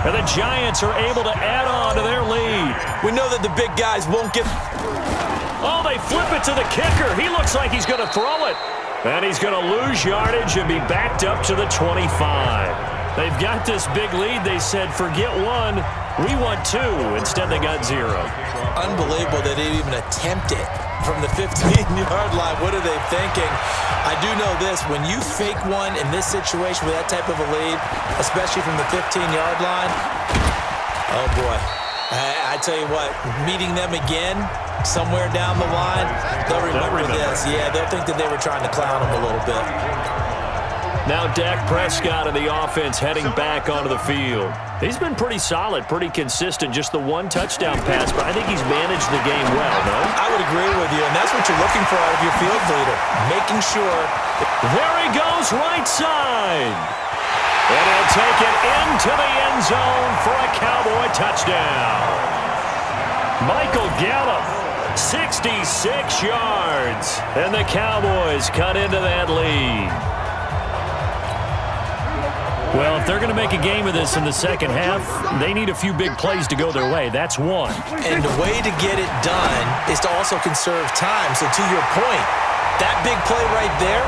And the Giants are able to add on to their lead. We know that the big guys won't get... Oh, they flip it to the kicker. He looks like he's going to throw it. And he's going to lose yardage and be backed up to the 25. They've got this big lead. They said, forget one, we want two. Instead, they got zero. Unbelievable that they didn't even attempt it from the 15-yard line. What are they thinking? I do know this. When you fake one in this situation with that type of a lead, especially from the 15-yard line, oh, boy. I tell you what, meeting them again somewhere down the line, they'll remember this. Yeah, they'll think that they were trying to clown them a little bit. Now Dak Prescott of the offense heading back onto the field. He's been pretty solid, pretty consistent, just the one touchdown pass, but I think he's managed the game well, no? I would agree with you, and that's what you're looking for out of your field leader, making sure. There he goes, right side. And he'll take it into the end zone for a Cowboy touchdown. Michael Gallup, 66 yards, and the Cowboys cut into that lead. Well, if they're going to make a game of this in the second half, they need a few big plays to go their way. That's one. And the way to get it done is to also conserve time. So to your point, that big play right there,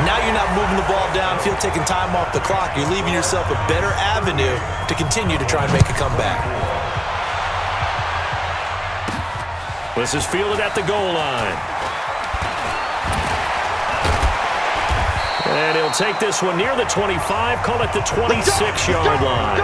now you're not moving the ball downfield, taking time off the clock. You're leaving yourself a better avenue to continue to try and make a comeback. This is fielded at the goal line. And he'll take this one near the 25, call it the 26-yard line.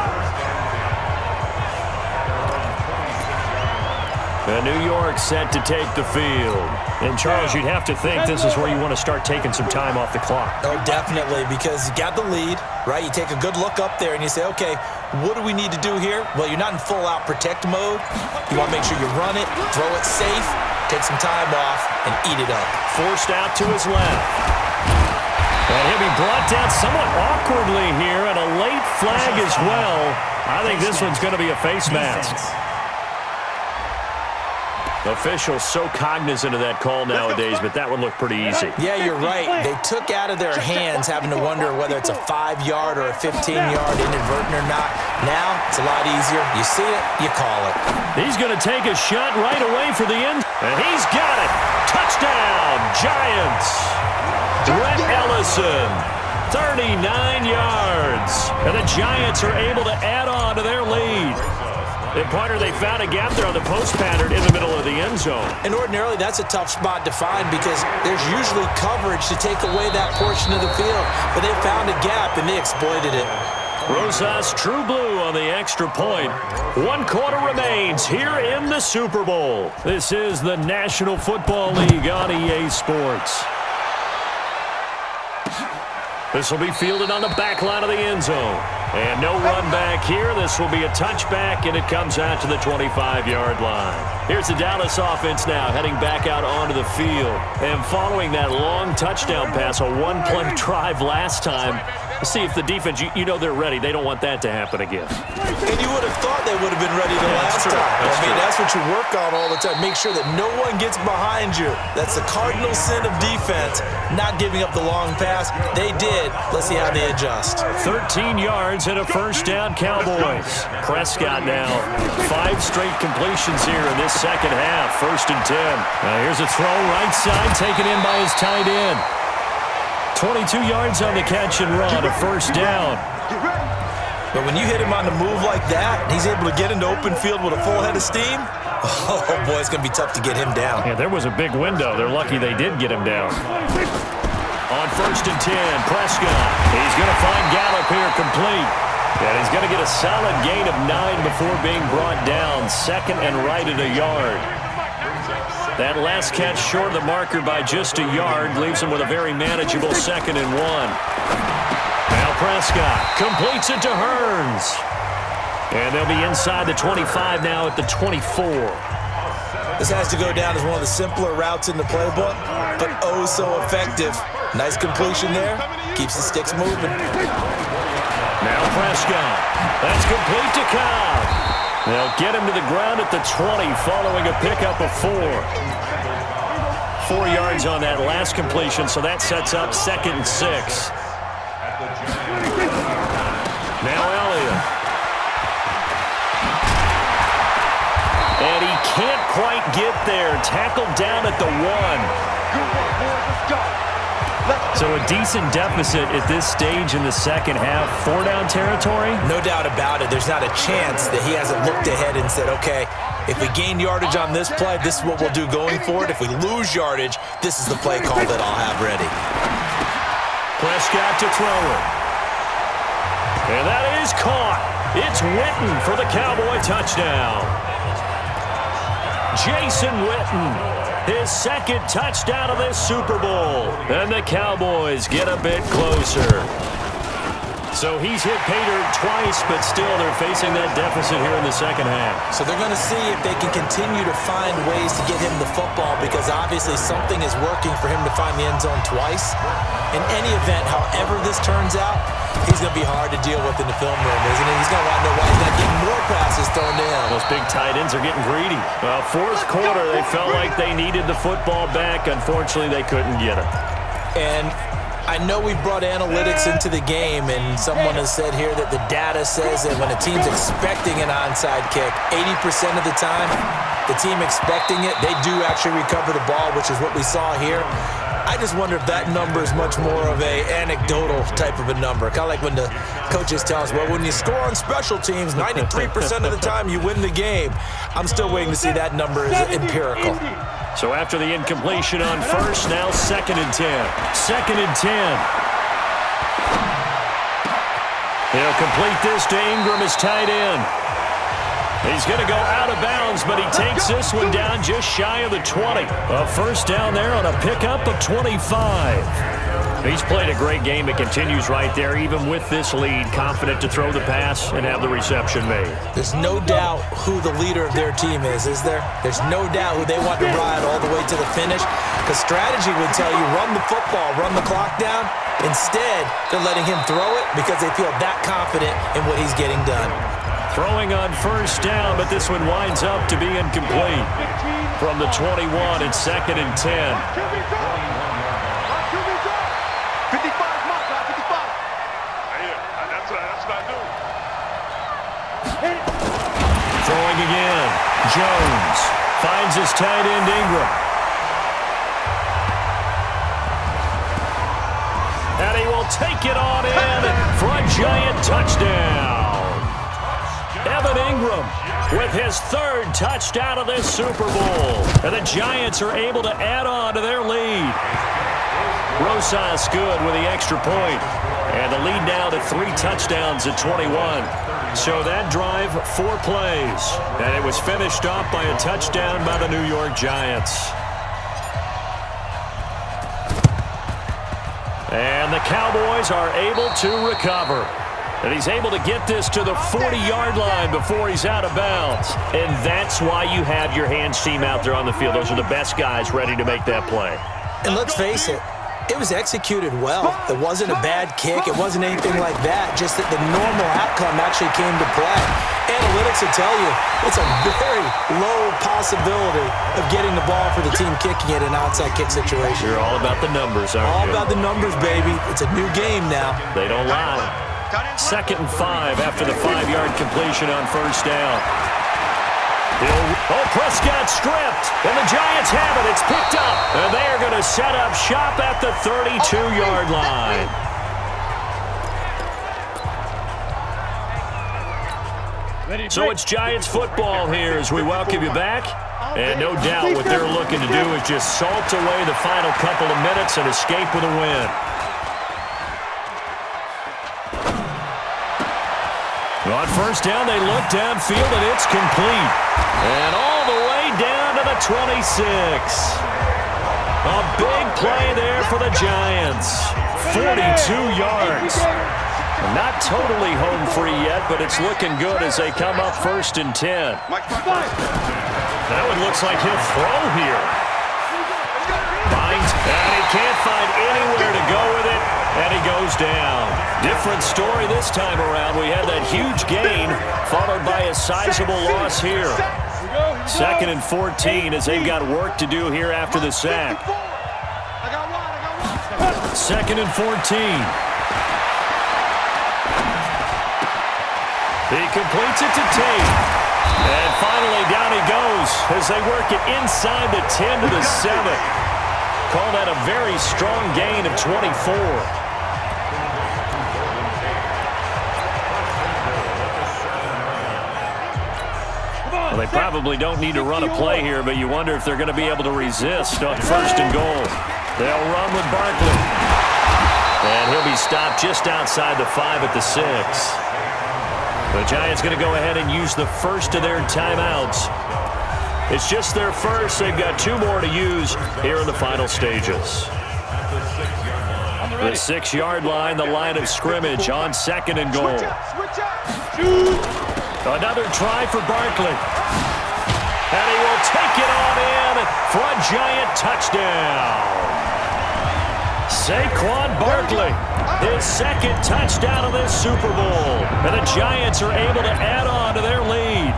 And New York set to take the field. And, Charles, you'd have to think this is where you want to start taking some time off the clock. Oh, definitely, because you got the lead, right? You take a good look up there and you say, okay, what do we need to do here? Well, you're not in full-out protect mode. You want to make sure you run it, throw it safe, take some time off, and eat it up. Forced out to his left. And he'll be brought down somewhat awkwardly here, and a late flag as well. I think this one's going to be a face mask. Officials so cognizant of that call nowadays, but that one looked pretty easy. Yeah, you're right. They took out of their hands having to wonder whether it's a 5-yard or a 15-yard inadvertent or not. Now, it's a lot easier. You see it, you call it. He's going to take a shot right away for the end. And he's got it. Touchdown, Giants. Brett Ellison, 39 yards. And the Giants are able to add on to their lead. And partner, they found a gap there on the post pattern in the middle of the end zone. And ordinarily, that's a tough spot to find because there's usually coverage to take away that portion of the field. But they found a gap, and they exploited it. Rosas True Blue on the extra point. 1 quarter remains here in the Super Bowl. This is the National Football League on EA Sports. This will be fielded on the back line of the end zone. And no run back here. This will be a touchback, and it comes out to the 25-yard line. Here's the Dallas offense now heading back out onto the field. And following that long touchdown pass, a one-play drive last time, see if the defense, you know they're ready. They don't want that to happen again. And you would have thought they would have been ready the last time. That's what you work on all the time. Make sure that no one gets behind you. That's the cardinal sin of defense, not giving up the long pass. They did. Let's see how they adjust. 13 yards and a first down, Cowboys. Prescott now, 5 straight completions here in this second half. 1st and 10. Now here's a throw right side, taken in by his tight end. 22 yards on the catch and run, a first down. But when you hit him on the move like that, he's able to get into open field with a full head of steam, oh boy, it's going to be tough to get him down. Yeah, there was a big window. They're lucky they did get him down. On 1st and 10, Prescott. He's going to find Gallup here complete. And he's going to get a solid gain of 9 before being brought down. 2nd and right at a yard. That last catch short of the marker by just a yard leaves him with a very manageable 2nd and 1. Now Prescott completes it to Hearns. And they'll be inside the 25 now at the 24. This has to go down as one of the simpler routes in the playbook, but oh so effective. Nice completion there. Keeps the sticks moving. Now Prescott. That's complete to Cobb. They'll get him to the ground at the 20 following a pickup of 4. 4 yards on that last completion, so that sets up 2nd and 6. Now Elliott. quite get there. Tackled down at the 1. So a decent deficit at this stage in the second half. 4-down territory? No doubt about it. There's not a chance that he hasn't looked ahead and said, okay, if we gain yardage on this play, this is what we'll do going forward. If we lose yardage, this is the play call that I'll have ready. Prescott to throw it. And that is caught. It's Witten for the Cowboy touchdown. Jason Witten. His second touchdown of this Super Bowl. And the Cowboys get a bit closer. So he's hit pay dirt twice, but still they're facing that deficit here in the second half. So they're going to see if they can continue to find ways to get him the football, because obviously something is working for him to find the end zone twice. In any event, however this turns out, he's going to be hard to deal with in the film room, isn't he? He's going to want to know why he's not getting more passes thrown to him. Those big tight ends are getting greedy. Well, fourth quarter, they felt like they needed the football back. Unfortunately, they couldn't get it. And I know we've brought analytics into the game, and someone has said here that the data says that when a team's expecting an onside kick, 80% of the time, the team expecting it, they do actually recover the ball, which is what we saw here. I just wonder if that number is much more of a anecdotal type of a number. Kind of like when the coaches tell us, well, when you score on special teams, 93% of the time you win the game. I'm still waiting to see that number is empirical. So after the incompletion on first, now 2nd and 10. 2nd and 10. He'll complete this to Ingram as tight end. He's going to go out of bounds, but he takes this one down just shy of the 20. A first down there on a pickup of 25. He's played a great game. It continues right there, even with this lead, confident to throw the pass and have the reception made. There's no doubt who the leader of their team is there? There's no doubt who they want to ride all the way to the finish, because strategy would tell you run the football, run the clock down. Instead, they're letting him throw it because they feel that confident in what he's getting done. Throwing on first down, but this one winds up to be incomplete. From the 21, it's 2nd and 10. Throwing again. Jones finds his tight end Ingram. And he will take it on in for a giant touchdown. Evan Ingram with his 3rd touchdown of this Super Bowl. And the Giants are able to add on to their lead. Rosas good with the extra point. And the lead now to 3 touchdowns at 21. So that drive, 4 plays. And it was finished off by a touchdown by the New York Giants. And the Cowboys are able to recover. And he's able to get this to the 40-yard line before he's out of bounds. And that's why you have your hands team out there on the field. Those are the best guys ready to make that play. And let's face it, it was executed well. It wasn't a bad kick. It wasn't anything like that. Just that the normal outcome actually came to play. Analytics will tell you it's a very low possibility of getting the ball for the team kicking it in an outside kick situation. You're all about the numbers, aren't you? All about the numbers, baby. It's a new game now. They don't lie. 2nd and 5 after the 5-yard completion on first down. Prescott stripped, and the Giants have it. It's picked up, and they are going to set up shop at the 32-yard line. So it's Giants football here as we welcome you back. And no doubt what they're looking to do is just salt away the final couple of minutes and escape with a win. On first down, they look downfield, and it's complete. And all the way down to the 26. A big play there for the Giants. 42 yards. Not totally home free yet, but it's looking good as they come up 1st and 10. That one looks like he'll throw here. Finds, and he can't find anywhere to go with it. And he goes down. Different story this time around. We had that huge gain followed by a sizable loss here. 2nd and 14 as they've got work to do here after the sack. 2nd and 14. He completes it to Tate. And finally, down he goes as they work it inside the 10 to the 7. Call that a very strong gain of 24. Well, they probably don't need to run a play here, but you wonder if they're going to be able to resist on 1st and goal. They'll run with Barkley. And he'll be stopped just outside the 5 at the 6. The Giants going to go ahead and use the first of their timeouts. It's just their first. They've got 2 more to use here in the final stages. The 6-yard line, the line of scrimmage on 2nd and goal. Another try for Barkley. And he will take it on in for a Giant touchdown. Saquon Barkley, his 2nd touchdown of this Super Bowl. And the Giants are able to add on to their lead.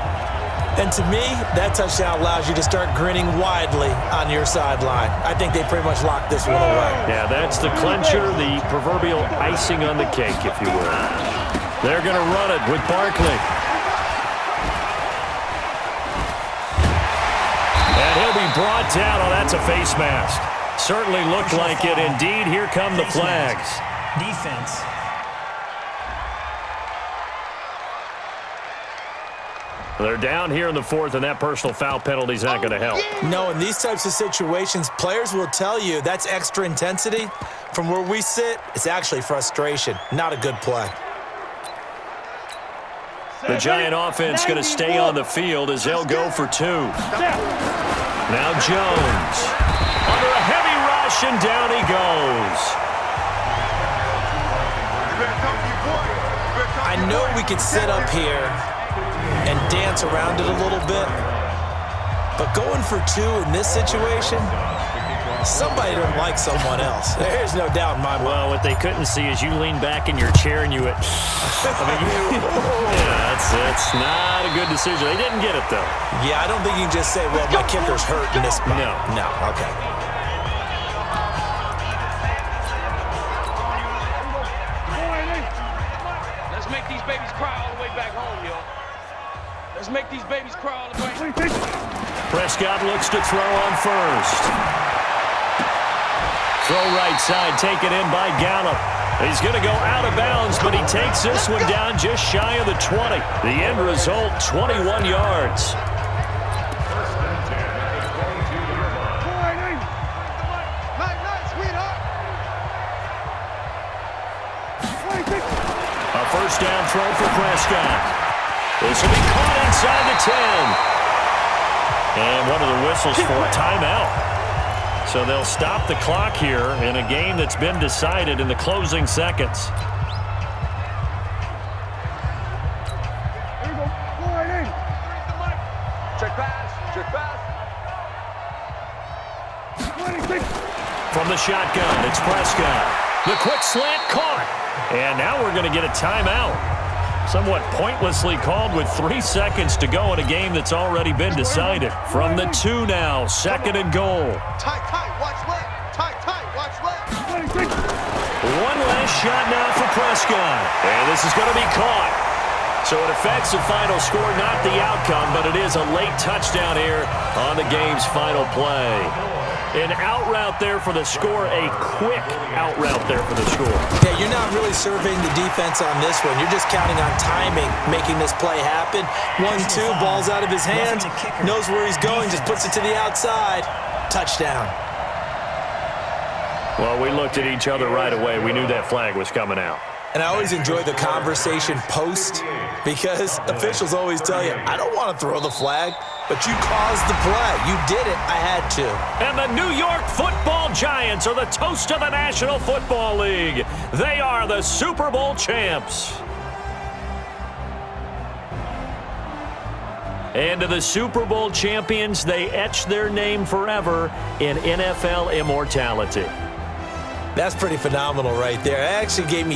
And to me, that touchdown allows you to start grinning widely on your sideline. I think they pretty much locked this one away. Yeah, that's the clincher, the proverbial icing on the cake, if you will. They're going to run it with Barkley. And he'll be brought down. Oh, that's a face mask. Certainly looked like it. Indeed, here come the flags. Defense. They're down here in the 4th, and that personal foul penalty is not going to help. No, in these types of situations, players will tell you that's extra intensity. From where we sit, it's actually frustration. Not a good play. The Giant offense going to stay on the field as they'll go for 2. Now Jones. Under a heavy rush, and down he goes. I know we could sit up here and dance around it a little bit, but going for 2 in this situation, somebody don't like someone else. There's no doubt in my mind. Well, what they couldn't see is you lean back in your chair and you went, yeah, that's not a good decision. They didn't get it, though. Yeah, I don't think you can just say, well, my kicker's hurt in this spot. No, okay. Let's make these babies cry all the way back home, yo. Let's make these babies cry all the way. Prescott looks to throw on 1st. Throw right side, taken in by Gallup. He's going to go out of bounds, but he takes this one down just shy of the 20. The end result, 21 yards. A 1st down throw for Prescott. This will be caught inside the 10. And one of the whistles for a timeout. So they'll stop the clock here in a game that's been decided in the closing seconds. Here we go. Go right in. Check pass. Check pass. From the shotgun, it's Prescott. The quick slant caught. And now we're going to get a timeout. Somewhat pointlessly called with 3 seconds to go in a game that's already been decided. From the 2 now, 2nd and goal. Tight, watch left. Tight, watch left. One last shot now for Prescott. And this is going to be caught. So it affects the final score, not the outcome, but it is a late touchdown here on the game's final play. An out route there for the score, a quick out route there for the score. Yeah, you're not really surveying the defense on this one. You're just counting on timing, making this play happen. 1-2, ball's out of his hands, knows where he's going, just puts it to the outside. Touchdown. Well, we looked at each other right away. We knew that flag was coming out. And I always enjoy the conversation post because officials always tell you, I don't want to throw the flag, but you caused the play. You did it. I had to. And the New York Football Giants are the toast of the National Football League. They are the Super Bowl champs. And to the Super Bowl champions, they etch their name forever in NFL immortality. That's pretty phenomenal right there. It actually gave me